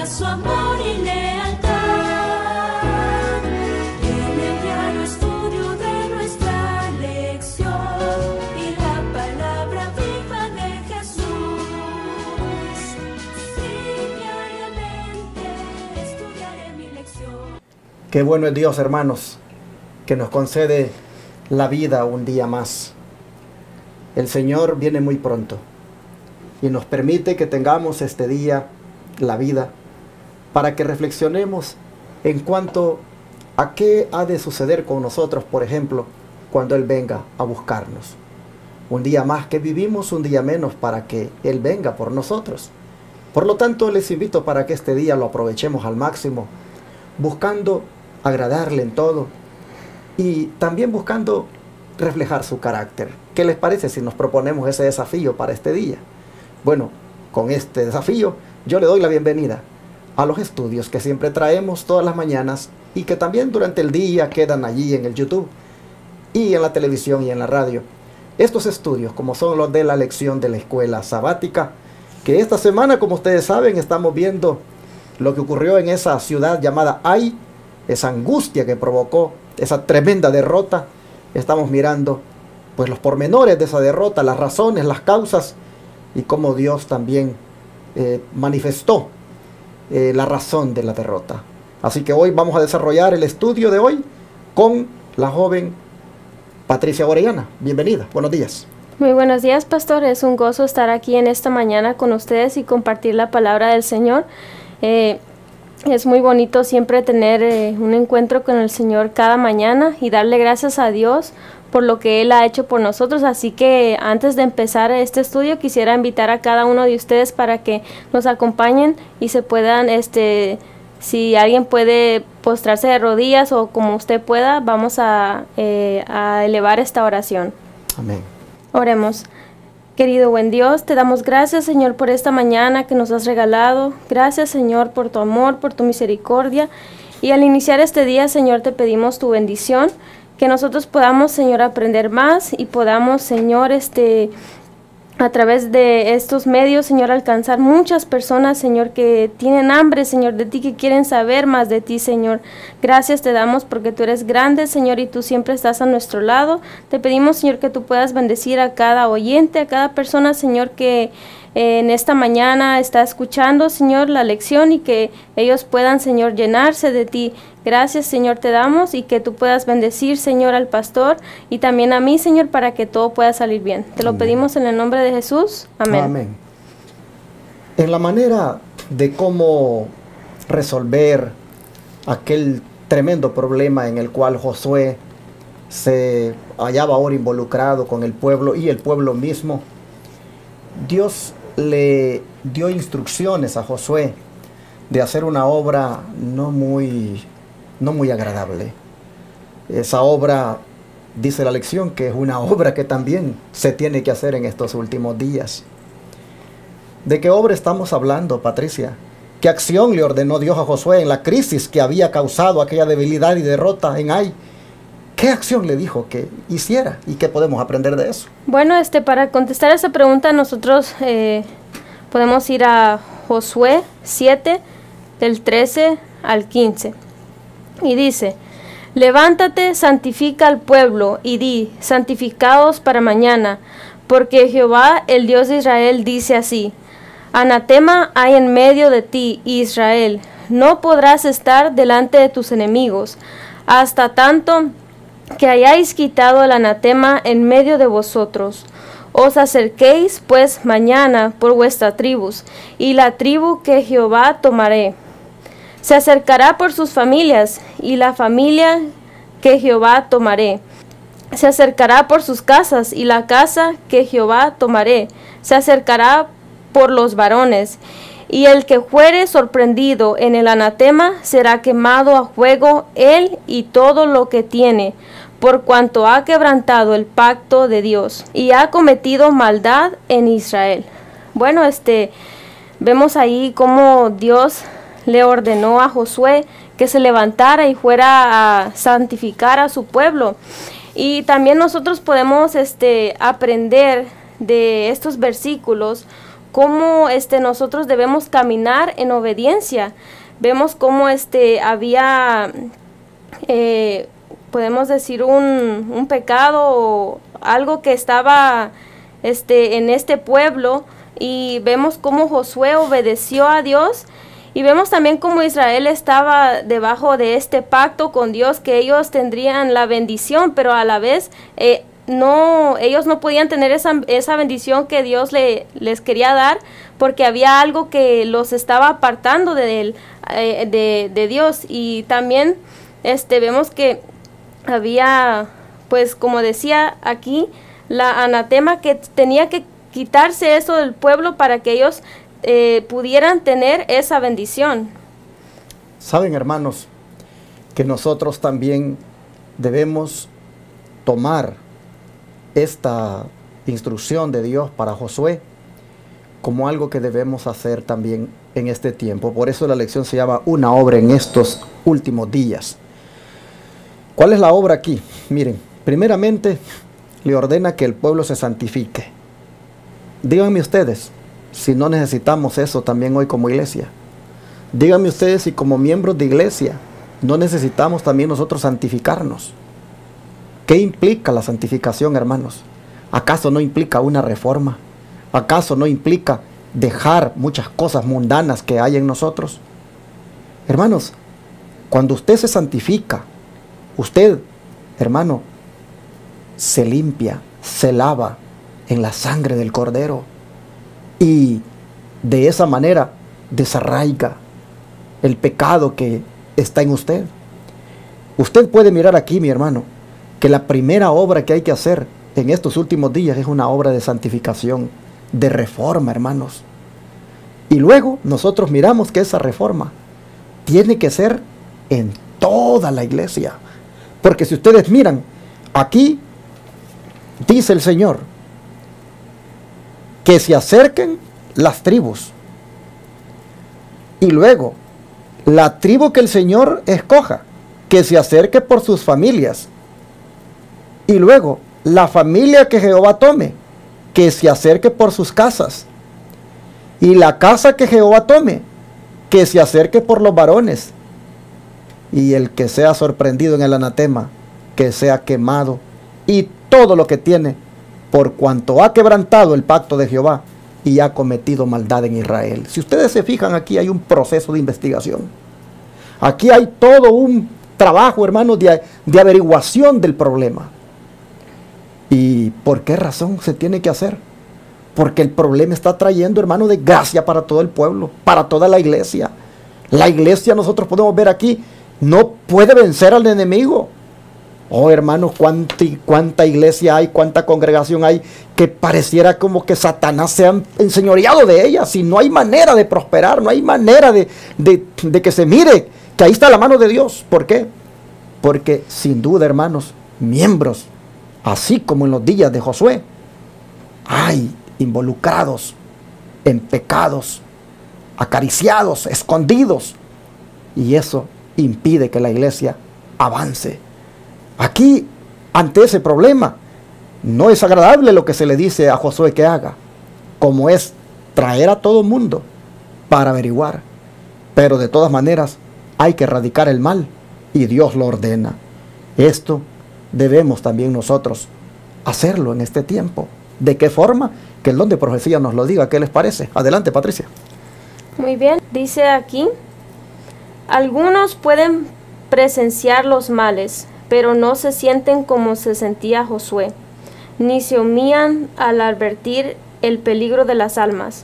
muestra su amor y lealtad. En el diario estudio de nuestra lección y la palabra viva de Jesús. Sí, diariamente estudiaré mi lección. Qué bueno es Dios, hermanos, que nos concede la vida un día más. El Señor viene muy pronto y nos permite que tengamos este día, la vida, para que reflexionemos en cuanto a qué ha de suceder con nosotros, por ejemplo, cuando Él venga a buscarnos. Un día más que vivimos, un día menos para que Él venga por nosotros. Por lo tanto, les invito para que este día lo aprovechemos al máximo, buscando agradarle en todo y también buscando reflejar su carácter. ¿Qué les parece si nos proponemos ese desafío para este día? Bueno, con este desafío yo le doy la bienvenida a los estudios que siempre traemos todas las mañanas y que también durante el día quedan allí en el YouTube y en la televisión y en la radio. Estos estudios, como son los de la lección de la escuela sabática, que esta semana, como ustedes saben, estamos viendo lo que ocurrió en esa ciudad llamada Ai, esa angustia que provocó esa tremenda derrota. Estamos mirando pues los pormenores de esa derrota, las razones, las causas y cómo Dios también manifestó la razón de la derrota. Así que hoy vamos a desarrollar el estudio de hoy con la joven Patricia Orellana. Bienvenida, buenos días. Muy buenos días, pastor. Es un gozo estar aquí en esta mañana con ustedes y compartir la palabra del Señor. Es muy bonito siempre tener un encuentro con el Señor cada mañana y darle gracias a Dios por lo que Él ha hecho por nosotros. Así que antes de empezar este estudio quisiera invitar a cada uno de ustedes para que nos acompañen y se puedan, si alguien puede postrarse de rodillas o como usted pueda, vamos a elevar esta oración. Amén. Oremos. Querido buen Dios, te damos gracias, Señor, por esta mañana que nos has regalado. Gracias, Señor, por tu amor, por tu misericordia. Y al iniciar este día, Señor, te pedimos tu bendición, que nosotros podamos, Señor, aprender más y podamos, Señor, a través de estos medios, Señor, alcanzar muchas personas, Señor, que tienen hambre, Señor, de ti, que quieren saber más de ti, Señor. Gracias te damos porque tú eres grande, Señor, y tú siempre estás a nuestro lado. Te pedimos, Señor, que tú puedas bendecir a cada oyente, a cada persona, Señor, que en esta mañana está escuchando, Señor, la lección y que ellos puedan, Señor, llenarse de ti. Gracias, Señor, te damos y que tú puedas bendecir, Señor, al pastor y también a mí, Señor, para que todo pueda salir bien. Te lo Amén. Pedimos en el nombre de Jesús. Amén. Amén. En la manera de cómo resolver aquel tremendo problema en el cual Josué se hallaba ahora involucrado con el pueblo y el pueblo mismo, Dios le dio instrucciones a Josué de hacer una obra no muy agradable. Esa obra, dice la lección, que es una obra que también se tiene que hacer en estos últimos días. ¿De qué obra estamos hablando, Patricia? ¿Qué acción le ordenó Dios a Josué en la crisis que había causado aquella debilidad y derrota en Ai? ¿Qué acción le dijo que hiciera y qué podemos aprender de eso? Bueno, para contestar esa pregunta nosotros podemos ir a Josué 7, del 13 al 15. Y dice: levántate, santifica al pueblo y di, santificaos para mañana, porque Jehová, el Dios de Israel, dice así: anatema hay en medio de ti, Israel, no podrás estar delante de tus enemigos, hasta tanto que hayáis quitado el anatema en medio de vosotros. Os acerquéis pues mañana por vuestras tribus, y la tribu que Jehová tomaré se acercará por sus familias, y la familia que Jehová tomaré se acercará por sus casas, y la casa que Jehová tomaré se acercará por los varones. Y el que fuere sorprendido en el anatema será quemado a fuego, él y todo lo que tiene, por cuanto ha quebrantado el pacto de Dios y ha cometido maldad en Israel. Bueno, vemos ahí cómo Dios le ordenó a Josué que se levantara y fuera a santificar a su pueblo. Y también nosotros podemos aprender de estos versículos cómo nosotros debemos caminar en obediencia. Vemos cómo había, podemos decir, un pecado o algo que estaba en este pueblo, y vemos cómo Josué obedeció a Dios. Y vemos también cómo Israel estaba debajo de este pacto con Dios, que ellos tendrían la bendición, pero a la vez ellos no podían tener esa bendición que Dios les quería dar, porque había algo que los estaba apartando de Dios. Y también vemos que había, pues como decía aquí, la anatema, que tenía que quitarse eso del pueblo para que ellos pudieran tener esa bendición. Saben, hermanos, que nosotros también debemos tomar esta instrucción de Dios para Josué como algo que debemos hacer también en este tiempo. Por eso la lección se llama Una obra en estos últimos días. ¿Cuál es la obra aquí? Miren, primeramente le ordena que el pueblo se santifique. Díganme ustedes si no necesitamos eso también hoy como iglesia. Díganme ustedes si como miembros de iglesia no necesitamos también nosotros santificarnos. ¿Qué implica la santificación, hermanos? ¿Acaso no implica una reforma? ¿Acaso no implica dejar muchas cosas mundanas que hay en nosotros? Hermanos, cuando usted se santifica, usted, hermano, se limpia, se lava en la sangre del Cordero, y de esa manera desarraiga el pecado que está en usted. Usted puede mirar aquí, mi hermano, que la primera obra que hay que hacer en estos últimos días es una obra de santificación, de reforma, hermanos. Y luego nosotros miramos que esa reforma tiene que ser en toda la iglesia. Porque si ustedes miran, aquí dice el Señor que se acerquen las tribus. Y luego, la tribu que el Señor escoja, que se acerque por sus familias. Y luego, la familia que Jehová tome, que se acerque por sus casas. Y la casa que Jehová tome, que se acerque por los varones. Y el que sea sorprendido en el anatema, que sea quemado. Y todo lo que tiene, por cuanto ha quebrantado el pacto de Jehová y ha cometido maldad en Israel. Si ustedes se fijan, aquí hay un proceso de investigación. Aquí hay todo un trabajo, hermanos, de averiguación del problema. ¿Y por qué razón se tiene que hacer? Porque el problema está trayendo, hermano, desgracia para todo el pueblo, para toda la iglesia. La iglesia, nosotros podemos ver aquí, no puede vencer al enemigo. Oh, hermanos, cuánta iglesia hay, cuánta congregación hay, que pareciera como que Satanás se ha enseñoreado de ellas, y no hay manera de prosperar, no hay manera de que se mire que ahí está la mano de Dios. ¿Por qué? Porque sin duda, hermanos, miembros, así como en los días de Josué, hay involucrados en pecados, acariciados, escondidos, y eso impide que la iglesia avance. Aquí, ante ese problema, no es agradable lo que se le dice a Josué que haga, como es traer a todo mundo para averiguar. Pero de todas maneras, hay que erradicar el mal, y Dios lo ordena. Esto debemos también nosotros hacerlo en este tiempo. ¿De qué forma? Que el don de profecía nos lo diga. ¿Qué les parece? Adelante, Patricia. Muy bien, dice aquí: algunos pueden presenciar los males, pero no se sienten como se sentía Josué, ni se humillan al advertir el peligro de las almas.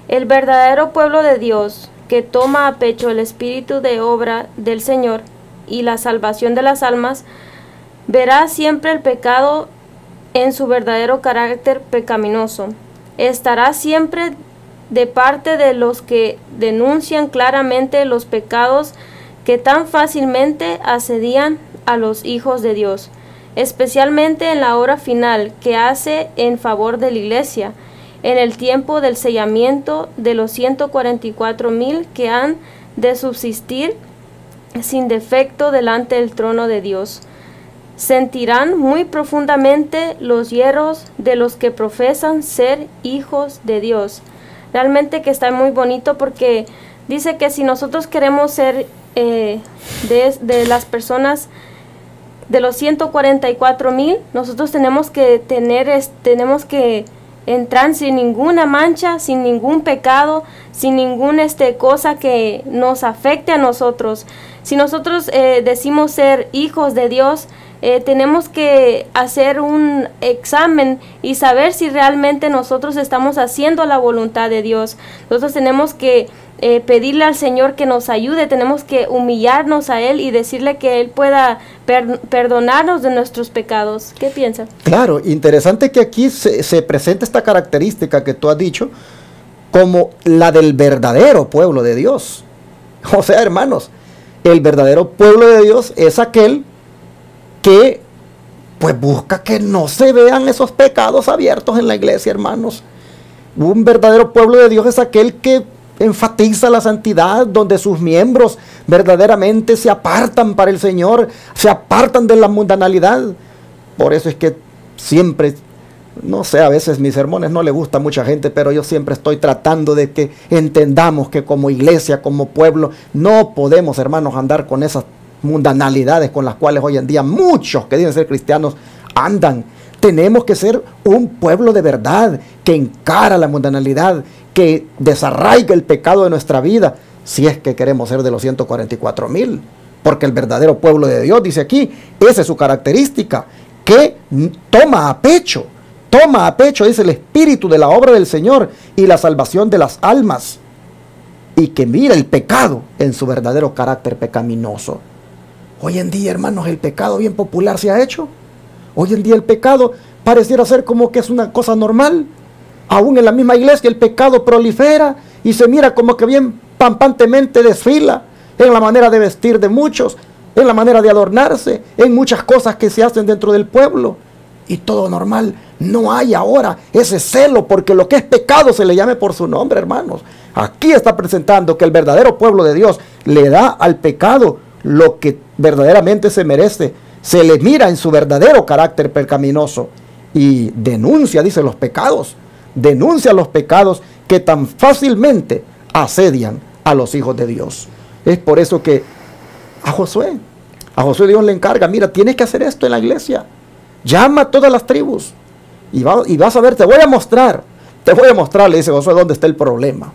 El verdadero pueblo de Dios, que toma a pecho el espíritu de obra del Señor y la salvación de las almas, verá siempre el pecado en su verdadero carácter pecaminoso. Estará siempre de parte de los que denuncian claramente los pecados que tan fácilmente asedian a los hijos de Dios, especialmente en la hora final que hace en favor de la iglesia, en el tiempo del sellamiento de los 144,000 que han de subsistir sin defecto delante del trono de Dios. Sentirán muy profundamente los hierros de los que profesan ser hijos de Dios. realmente que está muy bonito, porque dice que si nosotros queremos ser de las personas, de los 144,000, nosotros tenemos que entrar sin ninguna mancha, sin ningún pecado, sin ninguna cosa que nos afecte a nosotros. Si nosotros decimos ser hijos de Dios, tenemos que hacer un examen y saber si realmente nosotros estamos haciendo la voluntad de Dios. Nosotros tenemos que pedirle al Señor que nos ayude, tenemos que humillarnos a Él y decirle que Él pueda perdonarnos de nuestros pecados. ¿Qué piensan? Claro, interesante que aquí se presenta esta característica que tú has dicho como la del verdadero pueblo de Dios. O sea, hermanos, el verdadero pueblo de Dios es aquel que pues busca que no se vean esos pecados abiertos en la iglesia, hermanos. Un verdadero pueblo de Dios es aquel que enfatiza la santidad, donde sus miembros verdaderamente se apartan para el Señor, se apartan de la mundanalidad. Por eso es que siempre, no sé, a veces mis sermones no le gusta a mucha gente, pero yo siempre estoy tratando de que entendamos que como iglesia, como pueblo, no podemos, hermanos, andar con esas mundanalidades con las cuales hoy en día muchos que dicen ser cristianos andan. Tenemos que ser un pueblo de verdad, que encara la mundanalidad, que desarraiga el pecado de nuestra vida, si es que queremos ser de los 144,000. Porque el verdadero pueblo de Dios, dice aquí, esa es su característica, que toma a pecho, dice, el espíritu de la obra del Señor y la salvación de las almas, y que mira el pecado en su verdadero carácter pecaminoso. Hoy en día, hermanos, el pecado bien popular se ha hecho. Hoy en día el pecado pareciera ser como que es una cosa normal. Aún en la misma iglesia el pecado prolifera y se mira como que bien pampantemente desfila en la manera de vestir de muchos, en la manera de adornarse, en muchas cosas que se hacen dentro del pueblo. Y todo normal. No hay ahora ese celo porque lo que es pecado se le llame por su nombre, hermanos. Aquí está presentando que el verdadero pueblo de Dios le da al pecado lo que verdaderamente se merece. Se le mira en su verdadero carácter pecaminoso y denuncia, dice, los pecados. Denuncia los pecados que tan fácilmente asedian a los hijos de Dios. Es por eso que a Josué Dios le encarga, mira, tienes que hacer esto en la iglesia. Llama a todas las tribus y vas a ver, te voy a mostrar, le dice Josué, dónde está el problema.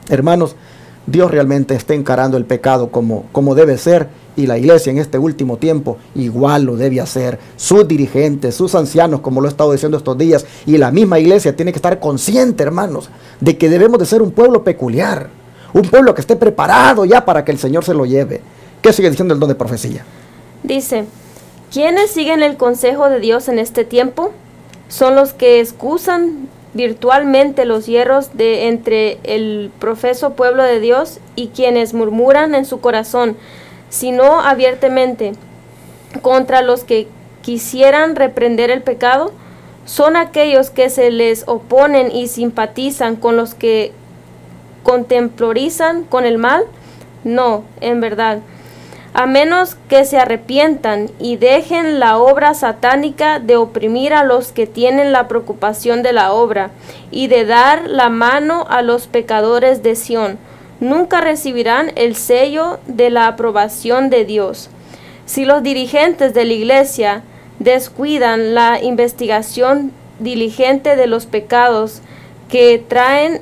Hermanos, Dios realmente está encarando el pecado como debe ser, y la iglesia en este último tiempo igual lo debe hacer. Sus dirigentes, sus ancianos, como lo he estado diciendo estos días, y la misma iglesia tiene que estar consciente, hermanos, de que debemos de ser un pueblo peculiar, un pueblo que esté preparado ya para que el Señor se lo lleve. ¿Qué sigue diciendo el don de profecía? Dice, ¿quiénes siguen el consejo de Dios en este tiempo? Son los que excusan virtualmente los hierros de entre el profeso pueblo de Dios y quienes murmuran en su corazón, sino abiertamente, contra los que quisieran reprender el pecado. Son aquellos que se les oponen y simpatizan con los que contemporizan con el mal. No, en verdad, a menos que se arrepientan y dejen la obra satánica de oprimir a los que tienen la preocupación de la obra y de dar la mano a los pecadores de Sión, nunca recibirán el sello de la aprobación de Dios. Si los dirigentes de la iglesia descuidan la investigación diligente de los pecados que traen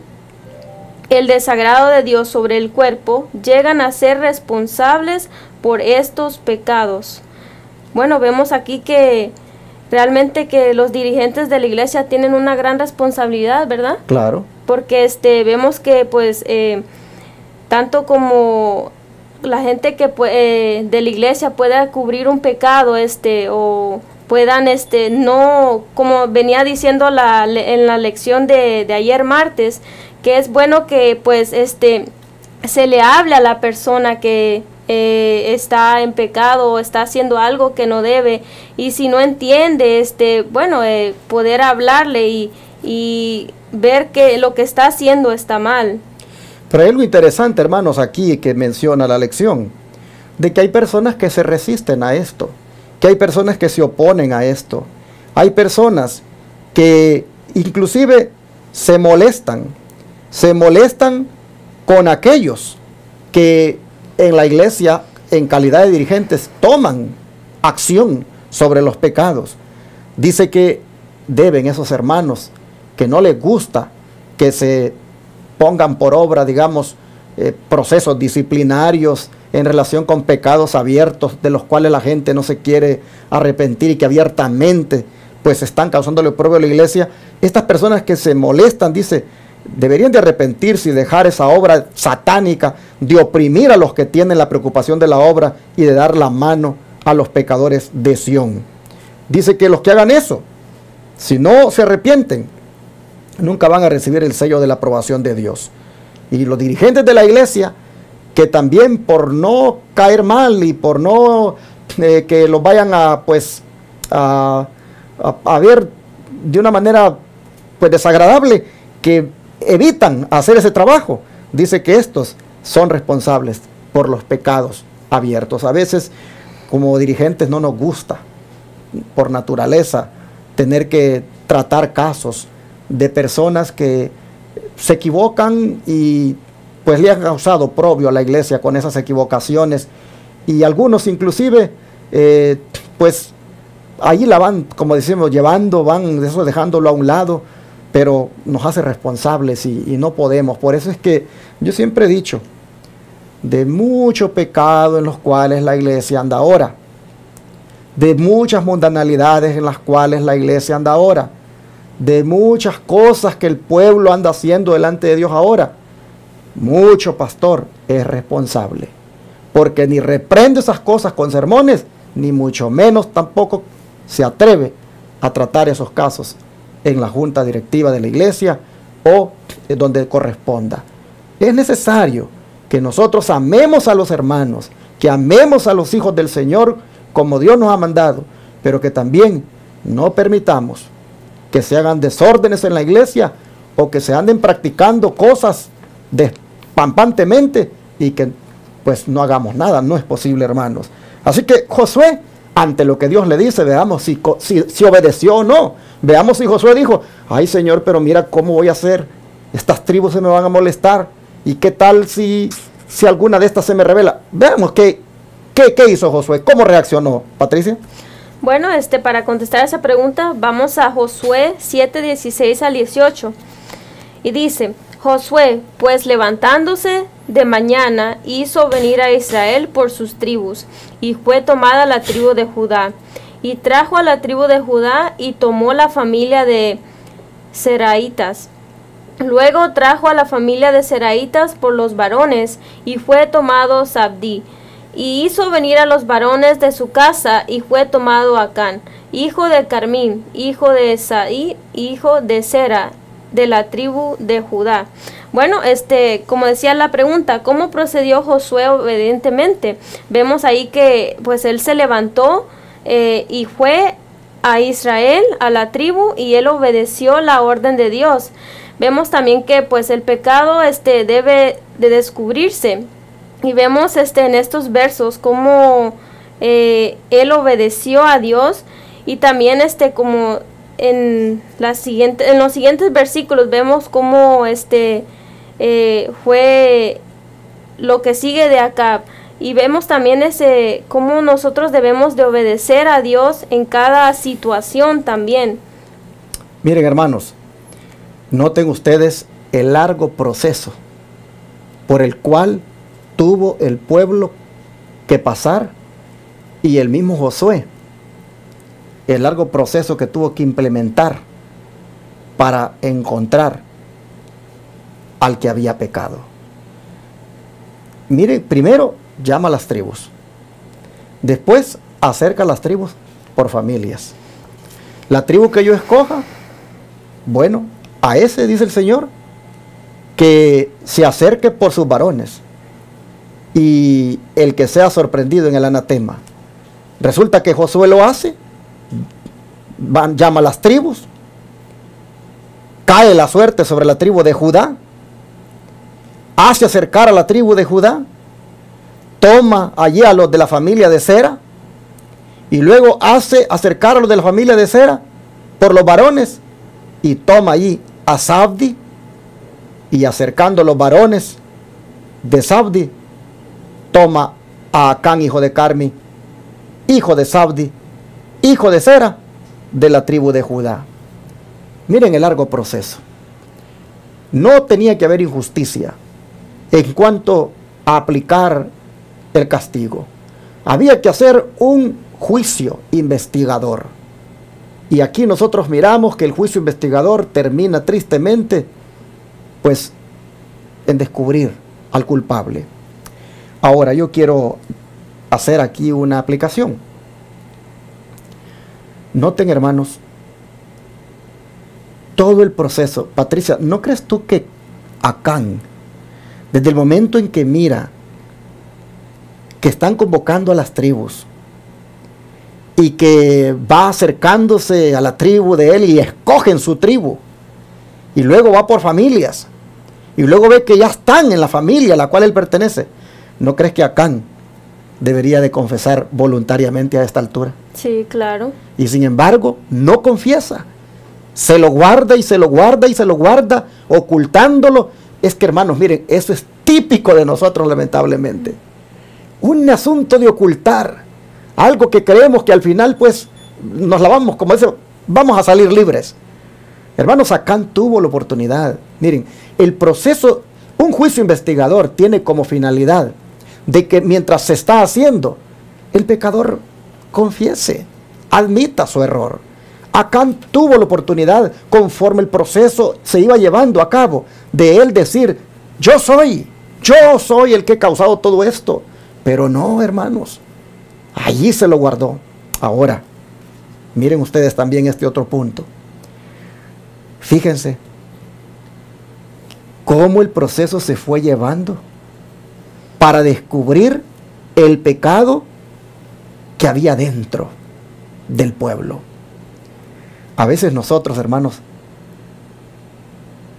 el desagrado de Dios sobre el cuerpo, llegan a ser responsables por estos pecados. Bueno, vemos aquí que realmente que los dirigentes de la iglesia tienen una gran responsabilidad, ¿verdad? Claro. Porque vemos que pues tanto como la gente que de la iglesia pueda cubrir un pecado o puedan no, como venía diciendo en la lección de ayer martes, que es bueno que pues se le hable a la persona que está en pecado o está haciendo algo que no debe, y si no entiende, poder hablarle y ver que lo que está haciendo está mal. Pero hay algo interesante, hermanos, aquí que menciona la lección, de que hay personas que se resisten a esto, que hay personas que se oponen a esto, hay personas que inclusive se molestan se molestan con aquellos que en la iglesia, en calidad de dirigentes, toman acción sobre los pecados. Dice que deben esos hermanos, que no les gusta que se pongan por obra, digamos, procesos disciplinarios en relación con pecados abiertos de los cuales la gente no se quiere arrepentir y que abiertamente pues están causando el oprobio a la iglesia. Estas personas que se molestan, dice, deberían de arrepentirse y dejar esa obra satánica de oprimir a los que tienen la preocupación de la obra y de dar la mano a los pecadores de Sión. Dice que los que hagan eso, si no se arrepienten, nunca van a recibir el sello de la aprobación de Dios. Y los dirigentes de la iglesia, que también por no caer mal y por no que los vayan a pues a ver de una manera pues desagradable, que evitan hacer ese trabajo, dice que estos son responsables por los pecados abiertos. A veces como dirigentes no nos gusta por naturaleza tener que tratar casos de personas que se equivocan y pues le han causado oprobio a la iglesia con esas equivocaciones, y algunos inclusive pues ahí la van, como decimos, llevando, van eso dejándolo a un lado, pero nos hace responsables y no podemos. Por eso es que yo siempre he dicho, de mucho pecado en los cuales la iglesia anda ahora, de muchas mundanalidades en las cuales la iglesia anda ahora, de muchas cosas que el pueblo anda haciendo delante de Dios ahora, mucho pastor es responsable, porque ni reprende esas cosas con sermones, ni mucho menos tampoco se atreve a tratar esos casos en la junta directiva de la iglesia o donde corresponda. Es necesario que nosotros amemos a los hermanos, que amemos a los hijos del Señor como Dios nos ha mandado, pero que también no permitamos que se hagan desórdenes en la iglesia o que se anden practicando cosas despampantemente y que pues no hagamos nada. No es posible, hermanos. Así que Josué, ante lo que Dios le dice, veamos si obedeció o no. Veamos si Josué dijo, ay Señor, pero mira cómo voy a hacer, estas tribus se me van a molestar, y qué tal si alguna de estas se me revela. Veamos qué hizo Josué, cómo reaccionó. Patricia. Bueno, para contestar esa pregunta, vamos a Josué 7, 16 al 18. Y dice, Josué, pues levantándose de mañana, hizo venir a Israel por sus tribus, y fue tomada la tribu de Judá. Y trajo a la tribu de Judá, y tomó la familia de Seraitas. Luego trajo a la familia de Seraitas por los varones, y fue tomado Zabdi. Y hizo venir a los varones de su casa, y fue tomado Acán, hijo de Carmín, hijo de Esaí, hijo de Sera, de la tribu de Judá. Bueno, como decía la pregunta, ¿cómo procedió Josué obedientemente? Vemos ahí que pues él se levantó y fue a Israel, a la tribu, y él obedeció la orden de Dios. Vemos también que pues el pecado debe de descubrirse. Y vemos en estos versos cómo él obedeció a Dios, y también como en los siguientes versículos vemos cómo fue lo que sigue de Acab, y vemos también cómo nosotros debemos de obedecer a Dios en cada situación también. Miren, hermanos, noten ustedes el largo proceso por el cual tuvo el pueblo que pasar, y el mismo Josué, el largo proceso que tuvo que implementar para encontrar al que había pecado. Mire, primero llama a las tribus, después acerca a las tribus por familias. La tribu que yo escoja, bueno, a ese dice el Señor que se acerque por sus varones, y el que sea sorprendido en el anatema. Resulta que Josué lo hace, llama a las tribus, cae la suerte sobre la tribu de Judá, hace acercar a la tribu de Judá, toma allí a los de la familia de Sera, y luego hace acercar a los de la familia de Sera por los varones, y toma allí a Zabdi, Y acercando los varones de Zabdi, toma a Acán, hijo de Carmi, hijo de Zabdi, hijo de Zera, de la tribu de Judá. Miren el largo proceso. No tenía que haber injusticia en cuanto a aplicar el castigo. Había que hacer un juicio investigador. Y aquí nosotros miramos que el juicio investigador termina tristemente, pues, en descubrir al culpable. Ahora yo quiero hacer aquí una aplicación. Noten, hermanos, todo el proceso. Patricia, ¿no crees tú que Acán, desde el momento en que mira que están convocando a las tribus y que va acercándose a la tribu de él y escogen su tribu, y luego va por familias, y luego ve que ya están en la familia a la cual él pertenece, ¿no crees que Acán debería de confesar voluntariamente a esta altura? Sí, claro. Y sin embargo, no confiesa. Se lo guarda y se lo guarda y se lo guarda, ocultándolo. Es que, hermanos, miren, eso es típico de nosotros, lamentablemente. Un asunto de ocultar algo que creemos que al final, pues, nos la vamos, como dice, vamos a salir libres. Hermanos, Acán tuvo la oportunidad. Miren, el proceso, un juicio investigador tiene como finalidad de que mientras se está haciendo, el pecador confiese, admita su error. Acán tuvo la oportunidad, conforme el proceso se iba llevando a cabo, de él decir, yo soy el que he causado todo esto. Pero no, hermanos, allí se lo guardó. Ahora, miren ustedes también este otro punto. Fíjense cómo el proceso se fue llevando para descubrir el pecado que había dentro del pueblo. A veces nosotros, hermanos,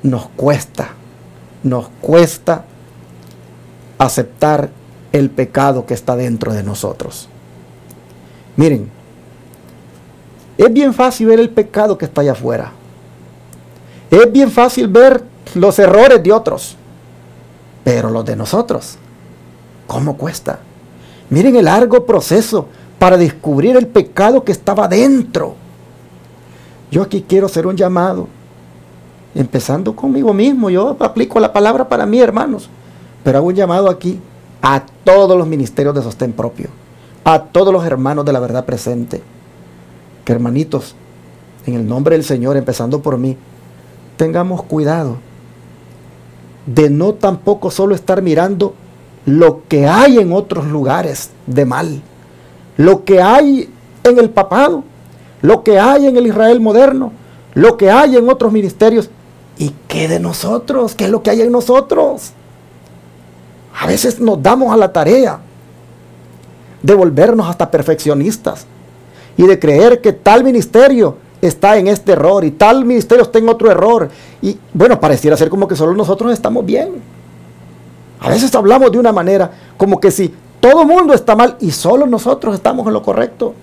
nos cuesta aceptar el pecado que está dentro de nosotros. Miren, es bien fácil ver el pecado que está allá afuera. Es bien fácil ver los errores de otros. Pero los de nosotros, ¿cómo cuesta? Miren el largo proceso para descubrir el pecado que estaba dentro. Yo aquí quiero hacer un llamado, empezando conmigo mismo. Yo aplico la palabra para mí, hermanos, pero hago un llamado aquí a todos los ministerios de sostén propio, a todos los hermanos de la verdad presente, que, hermanitos, en el nombre del Señor, empezando por mí, tengamos cuidado de no tampoco solo estar mirando lo que hay en otros lugares de mal, lo que hay en el papado, lo que hay en el Israel moderno, lo que hay en otros ministerios. ¿Y qué de nosotros? ¿Qué es lo que hay en nosotros? A veces nos damos a la tarea de volvernos hasta perfeccionistas y de creer que tal ministerio está en este error y tal ministerio está en otro error. Y bueno, pareciera ser como que solo nosotros estamos bien. A veces hablamos de una manera como que si todo el mundo está mal y solo nosotros estamos en lo correcto.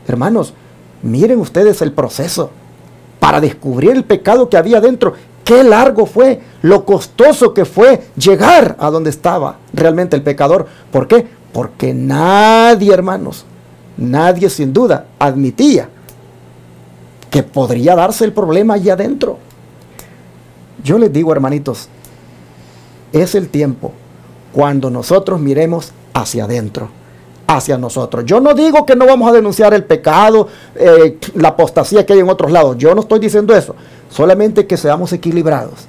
Hermanos, miren ustedes el proceso para descubrir el pecado que había dentro. Qué largo fue, lo costoso que fue llegar a donde estaba realmente el pecador. ¿Por qué? Porque nadie, hermanos, nadie sin duda admitía que podría darse el problema allá adentro. Yo les digo, hermanitos, es el tiempo cuando nosotros miremos hacia adentro, hacia nosotros. Yo no digo que no vamos a denunciar el pecado, la apostasía que hay en otros lados. Yo no estoy diciendo eso. Solamente que seamos equilibrados.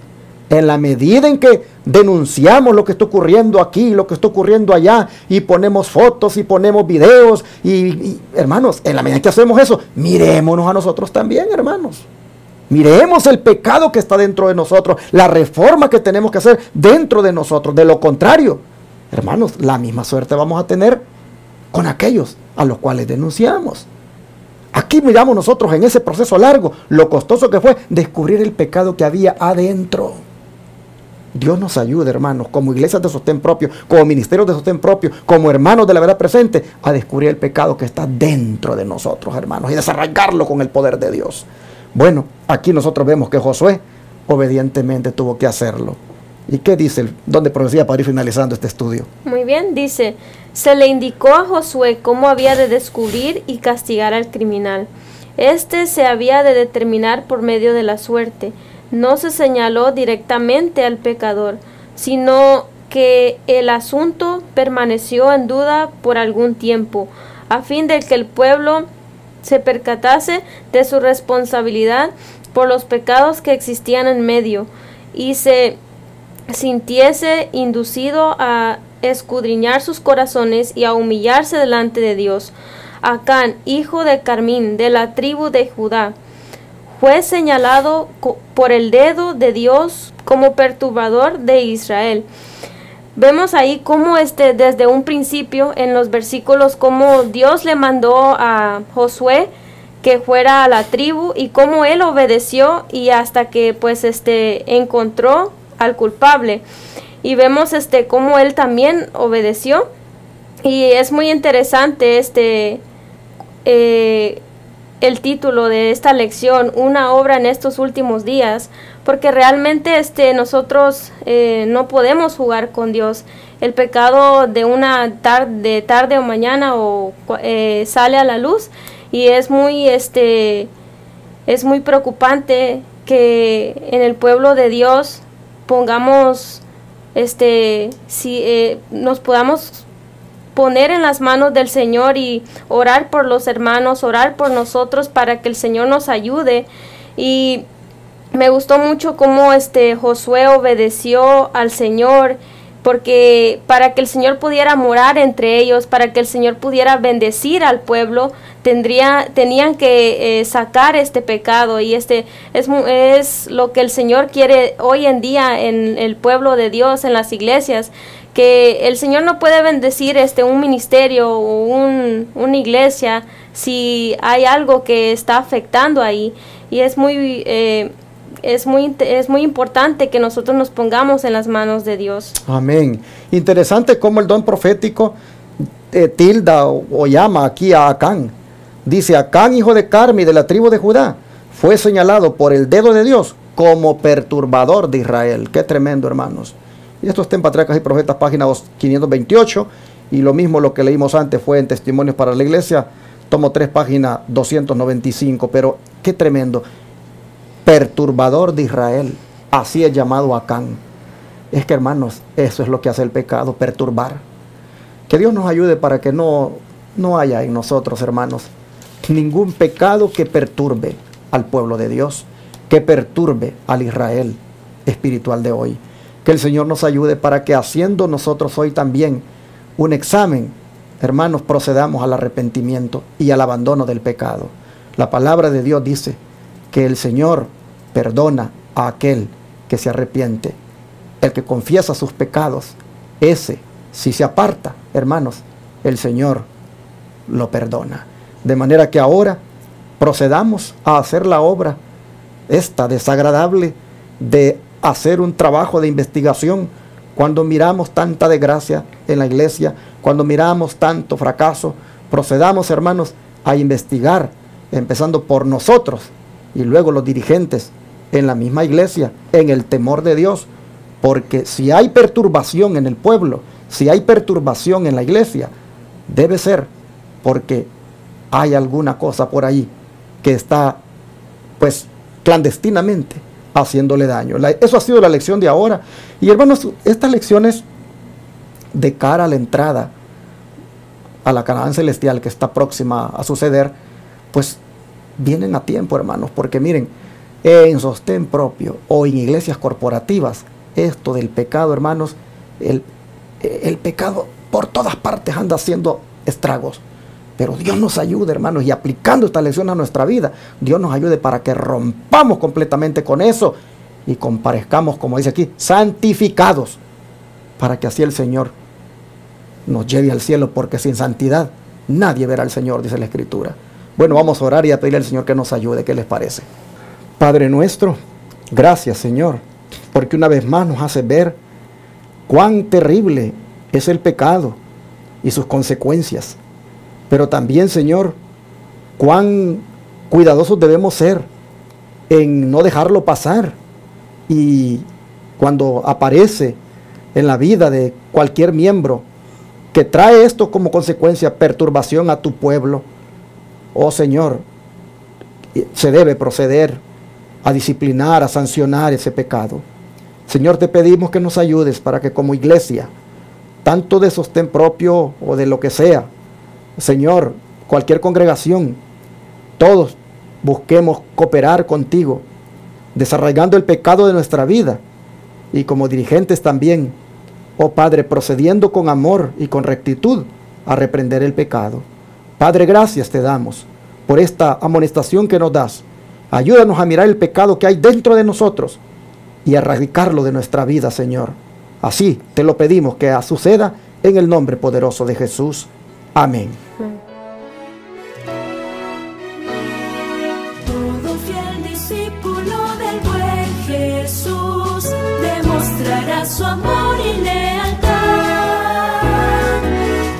En la medida en que denunciamos lo que está ocurriendo aquí, lo que está ocurriendo allá, y ponemos fotos y ponemos videos, y hermanos, en la medida en que hacemos eso, mirémonos a nosotros también, hermanos. Miremos el pecado que está dentro de nosotros, la reforma que tenemos que hacer dentro de nosotros. De lo contrario, hermanos, la misma suerte vamos a tener con aquellos a los cuales denunciamos. Aquí miramos nosotros en ese proceso largo lo costoso que fue descubrir el pecado que había adentro. Dios nos ayude, hermanos, como iglesias de sostén propio, como ministerios de sostén propio, como hermanos de la verdad presente, a descubrir el pecado que está dentro de nosotros, hermanos, y desarraigarlo con el poder de Dios. Bueno, aquí nosotros vemos que Josué obedientemente tuvo que hacerlo. ¿Y qué dice? ¿Dónde procedía para ir finalizando este estudio? Muy bien, dice, se le indicó a Josué cómo había de descubrir y castigar al criminal. Este se había de determinar por medio de la suerte. No se señaló directamente al pecador, sino que el asunto permaneció en duda por algún tiempo, a fin de que el pueblo se percatase de su responsabilidad por los pecados que existían en medio, y se sintiese inducido a escudriñar sus corazones y a humillarse delante de Dios. Acán, hijo de Carmín, de la tribu de Judá, fue señalado por el dedo de Dios como perturbador de Israel. Vemos ahí cómo desde un principio en los versículos cómo Dios le mandó a Josué que fuera a la tribu y cómo él obedeció y hasta que pues encontró al culpable. Y vemos cómo él también obedeció. Y es muy interesante el título de esta lección, una obra en estos últimos días, porque realmente nosotros no podemos jugar con Dios. El pecado de una tarde o mañana sale a la luz, y es muy preocupante que en el pueblo de Dios pongamos nos podamos poner en las manos del Señor y orar por los hermanos, orar por nosotros para que el Señor nos ayude. Y me gustó mucho cómo Josué obedeció al Señor, porque para que el Señor pudiera morar entre ellos, para que el Señor pudiera bendecir al pueblo, tenían que sacar este pecado, y es lo que el Señor quiere hoy en día en el pueblo de Dios, en las iglesias, que el Señor no puede bendecir un ministerio o una iglesia si hay algo que está afectando ahí, y es muy importante que nosotros nos pongamos en las manos de Dios. Amén. Interesante cómo el don profético tilda o llama aquí a Acán. Dice: Acán, hijo de Carmi, de la tribu de Judá, fue señalado por el dedo de Dios como perturbador de Israel. Qué tremendo, hermanos. Y esto está en Patriarcas y Profetas, página 528. Y lo mismo lo que leímos antes fue en Testimonios para la Iglesia, tomo 3, página 295. Pero qué tremendo. Perturbador de Israel. Así es llamado Acán. Es que, hermanos, eso es lo que hace el pecado, perturbar. Que Dios nos ayude para que no haya en nosotros, hermanos, ningún pecado que perturbe al pueblo de Dios, que perturbe al Israel espiritual de hoy. Que el Señor nos ayude para que, haciendo nosotros hoy también un examen, hermanos, procedamos al arrepentimiento y al abandono del pecado. La palabra de Dios dice que el Señor perdona a aquel que se arrepiente. El que confiesa sus pecados, ese, si se aparta, hermanos, el Señor lo perdona. De manera que ahora procedamos a hacer la obra esta desagradable de hacer un trabajo de investigación. Cuando miramos tanta desgracia en la iglesia, cuando miramos tanto fracaso, procedamos, hermanos, a investigar, empezando por nosotros y luego los dirigentes en la misma iglesia, en el temor de Dios. Porque si hay perturbación en el pueblo, si hay perturbación en la iglesia, debe ser porque hay alguna cosa por ahí que está, pues, clandestinamente haciéndole daño. Eso ha sido la lección de ahora. Y, hermanos, estas lecciones de cara a la entrada a la Canaán celestial que está próxima a suceder, pues vienen a tiempo, hermanos, porque miren, en sostén propio o en iglesias corporativas, esto del pecado, hermanos, el pecado por todas partes anda haciendo estragos. Pero Dios nos ayude, hermanos, y aplicando esta lección a nuestra vida, Dios nos ayude para que rompamos completamente con eso y comparezcamos, como dice aquí, santificados, para que así el Señor nos lleve al cielo, porque sin santidad nadie verá al Señor, dice la Escritura. Bueno, vamos a orar y a pedirle al Señor que nos ayude. ¿Qué les parece? Padre nuestro, gracias, Señor, porque una vez más nos hace ver cuán terrible es el pecado y sus consecuencias. Pero también, Señor, cuán cuidadosos debemos ser en no dejarlo pasar y cuando aparece en la vida de cualquier miembro, que trae esto como consecuencia perturbación a tu pueblo, oh Señor, se debe proceder a disciplinar, a sancionar ese pecado. Señor, te pedimos que nos ayudes para que como iglesia, tanto de sostén propio o de lo que sea, Señor, cualquier congregación, todos busquemos cooperar contigo, desarraigando el pecado de nuestra vida, y como dirigentes también, oh Padre, procediendo con amor y con rectitud a reprender el pecado. Padre, gracias te damos por esta amonestación que nos das. Ayúdanos a mirar el pecado que hay dentro de nosotros y a erradicarlo de nuestra vida, Señor. Así te lo pedimos que suceda en el nombre poderoso de Jesús. Amén. Todo fiel discípulo del buen Jesús demostrará su amor y lealtad.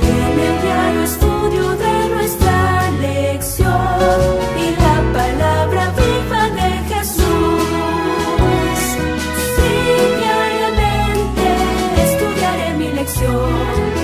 En el diario estudio de nuestra lección y la palabra viva de Jesús. Sí, diariamente estudiaré mi lección.